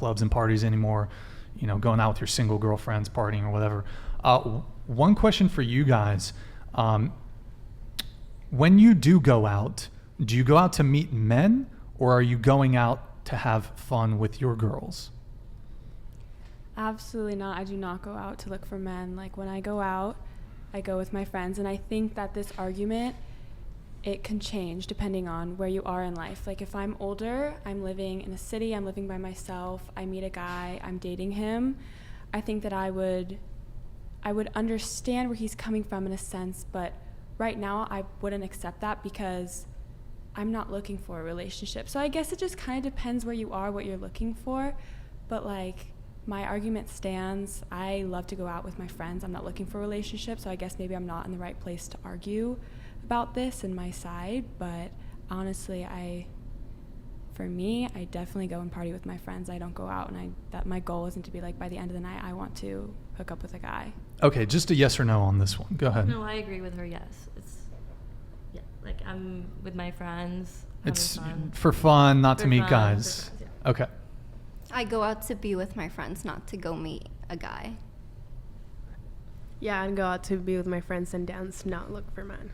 clubs and parties anymore, you know, going out with your single girlfriends, partying or whatever. One question for you guys. When you do go out, do you go out to meet men, or are you going out to have fun with your girls? Absolutely not. I do not go out to look for men. Like, when I go out, I go with my friends, and I think that this argument, it can change depending on where you are in life. Like, if I'm older, I'm living in a city, I'm living by myself, I meet a guy, I'm dating him, I think that I would understand where he's coming from in a sense, but right now I wouldn't accept that because I'm not looking for a relationship. So I guess it just kind of depends where you are, what you're looking for. But like, my argument stands. I love to go out with my friends. I'm not looking for a relationship, so I guess maybe I'm not in the right place to argue about this in my side. But honestly, for me, I definitely go and party with my friends. I don't go out, and that my goal isn't to be like, by the end of the night, I want to hook up with a guy. Okay, just a yes or no on this one. Go ahead. No, I agree with her. Yes, yeah. Like, I'm with my friends. It's fun. for fun, not For to meet fun, guys. for friends, yeah. Okay. I go out to be with my friends, not to go meet a guy. Yeah, I'd go out to be with my friends and dance, not look for men.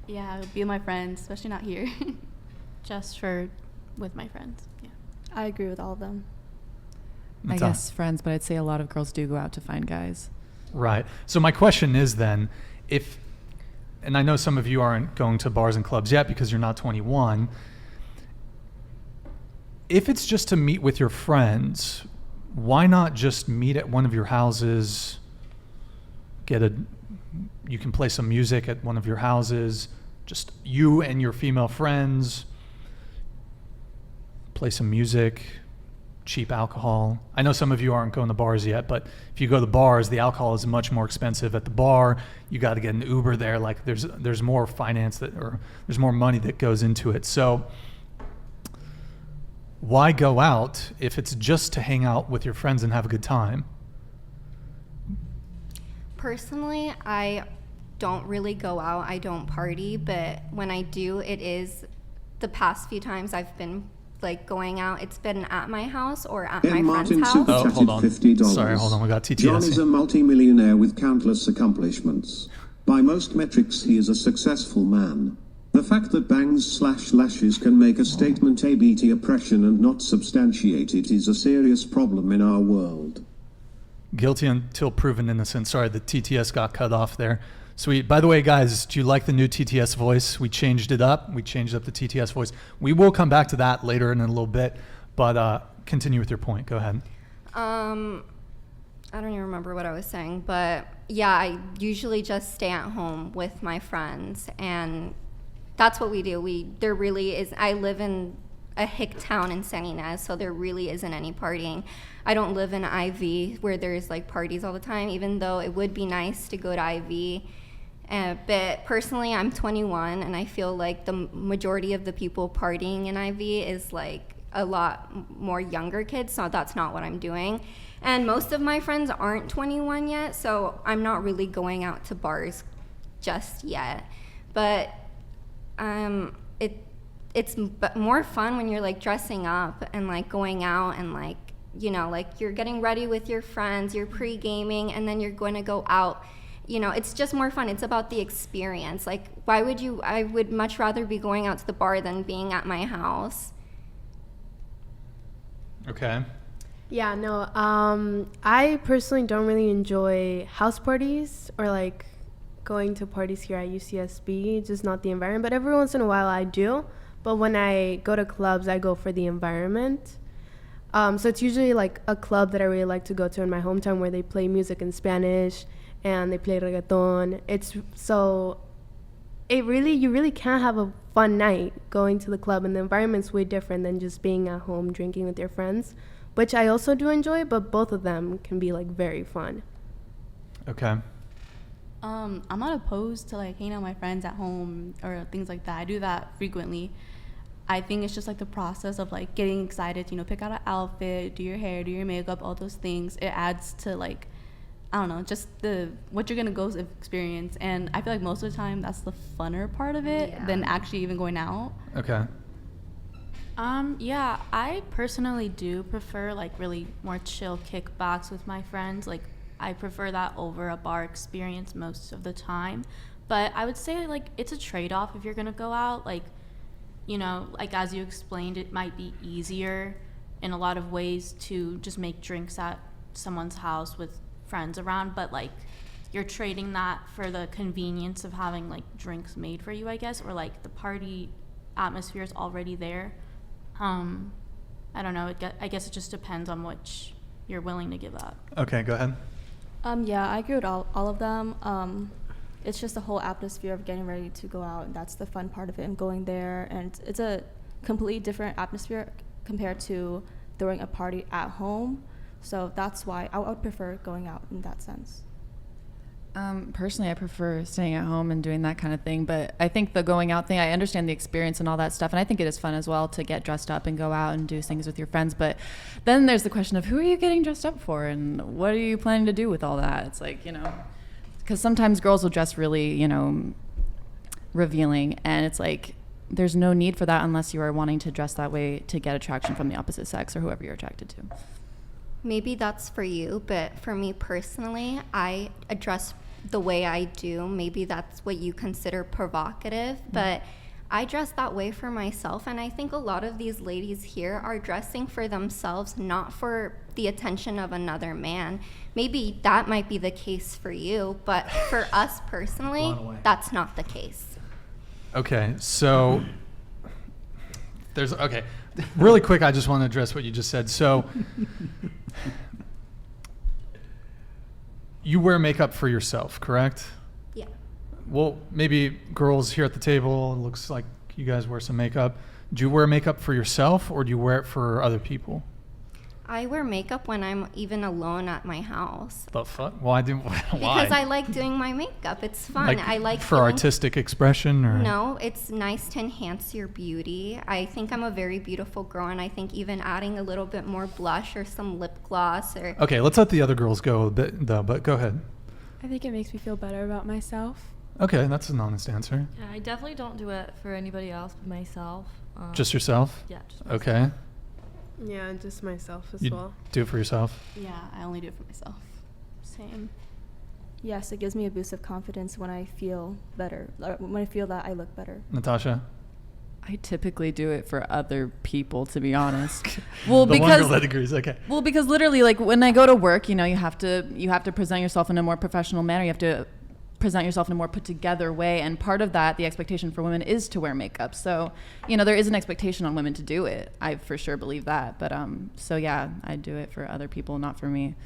Yeah, be with my friends, especially not here. Just with my friends. Yeah. I agree with all of them. I guess friends, but I'd say a lot of girls do go out to find guys. Right. So my question is then, and I know some of you aren't going to bars and clubs yet because you're not 21, if it's just to meet with your friends, why not just meet at one of your houses, you can play some music at one of your houses, just you and your female friends, play some music, cheap alcohol. I know some of you aren't going to bars yet, but if you go to bars, the alcohol is much more expensive at the bar. You got to get an Uber there. Like, there's more finance there's more money that goes into it. So why go out if it's just to hang out with your friends and have a good time? Personally, I don't really go out. I don't party, but when I do, it is the past few times I've been like going out, it's been at my house or at my friend's house. Oh, hold on. $50. Sorry, hold on. We got TTS. John is a multi-millionaire with countless accomplishments. By most metrics, he is a successful man. The fact that bangs/lashes can make a statement ABT oppression and not substantiate it is a serious problem in our world. Guilty until proven innocent. Sorry, the TTS got cut off there. Sweet. By the way, guys, do you like the new TTS voice? We changed it up. We changed up the TTS voice. We will come back to that later in a little bit, but continue with your point. Go ahead. I don't even remember what I was saying, but yeah, I usually just stay at home with my friends, and that's what we do. There really is, I live in a hick town in San Ynez, so there really isn't any partying. I don't live in IV where there's like parties all the time, even though it would be nice to go to IV. But personally, I'm 21, and I feel like the majority of the people partying in IV is like a lot more younger kids, so that's not what I'm doing. And most of my friends aren't 21 yet, so I'm not really going out to bars just yet. But it's more fun when you're like dressing up and like going out and like, you know, like you're getting ready with your friends, you're pre-gaming, and then you're going to go out. You know, it's just more fun. It's about the experience. Like, I would much rather be going out to the bar than being at my house. Okay. Yeah, no, I personally don't really enjoy house parties or like going to parties here at UCSB, just not the environment. But every once in a while I do. But when I go to clubs, I go for the environment. So it's usually like a club that I really like to go to in my hometown where they play music in Spanish and they play reggaeton. You really can't have a fun night going to the club, and the environment's way different than just being at home drinking with your friends, which I also do enjoy, but both of them can be like very fun. Okay. I'm not opposed to like hanging out with my friends at home or things like that. I do that frequently. I think it's just like the process of like getting excited to, you know, pick out an outfit, do your hair, do your makeup, all those things. It adds to like, I don't know, just what you're gonna go experience. And I feel like most of the time that's the funner part of it than actually even going out. Okay. Yeah, I personally do prefer like really more chill kickbacks with my friends. Like I prefer that over a bar experience most of the time. But I would say like it's a trade-off if you're gonna go out. Like, you know, like as you explained, it might be easier in a lot of ways to just make drinks at someone's house with friends around, but like you're trading that for the convenience of having like drinks made for you, I guess, or like the party atmosphere is already there. I don't know. I guess it just depends on what you're willing to give up. Okay, go ahead. Yeah, I agree with all of them. It's just the whole atmosphere of getting ready to go out, and that's the fun part of it, and going there. And it's a completely different atmosphere compared to throwing a party at home. So that's why I would prefer going out in that sense. Personally, I prefer staying at home and doing that kind of thing. But I think the going out thing, I understand the experience and all that stuff. And I think it is fun as well to get dressed up and go out and do things with your friends. But then there's the question of who are you getting dressed up for? And what are you planning to do with all that? It's like, you know, because sometimes girls will dress really, you know, revealing. And it's like, there's no need for that unless you are wanting to dress that way to get attraction from the opposite sex or whoever you're attracted to. Maybe that's for you, but for me personally, I dress the way I do. Maybe that's what you consider provocative, but I dress that way for myself, and I think a lot of these ladies here are dressing for themselves, not for the attention of another man. Maybe that might be the case for you, but for us personally, that's not the case. Okay, so really quick, I just want to address what you just said. So you wear makeup for yourself, correct? Yeah. Well, maybe girls here at the table, it looks like you guys wear some makeup. Do you wear makeup for yourself or do you wear it for other people? I wear makeup when I'm even alone at my house. The fuck? Why? Because I like doing my makeup. It's fun. I like for artistic expression, or no, it's nice to enhance your beauty. I think I'm a very beautiful girl, and I think even adding a little bit more blush or some lip gloss or Okay, let's let the other girls go a bit though, but go ahead. I think it makes me feel better about myself. Okay, that's an honest answer. Yeah, I definitely don't do it for anybody else but myself. Just yourself? Yeah, just myself. Okay. Yeah, just myself as You well. do it for yourself? Yeah, I only do it for myself. Same. Yes, it gives me a boost of confidence when I feel better, or when I feel that I look better. Natasha? I typically do it for other people, to be honest. Well, The one because girl that agrees, okay. Well, because literally, like when I go to work, you know, you have to present yourself in a more professional manner. You have to present yourself in a more put together way, and part of that, the expectation for women is to wear makeup. So, you know, there is an expectation on women to do it. I for sure believe that. But so yeah, I do it for other people, not for me.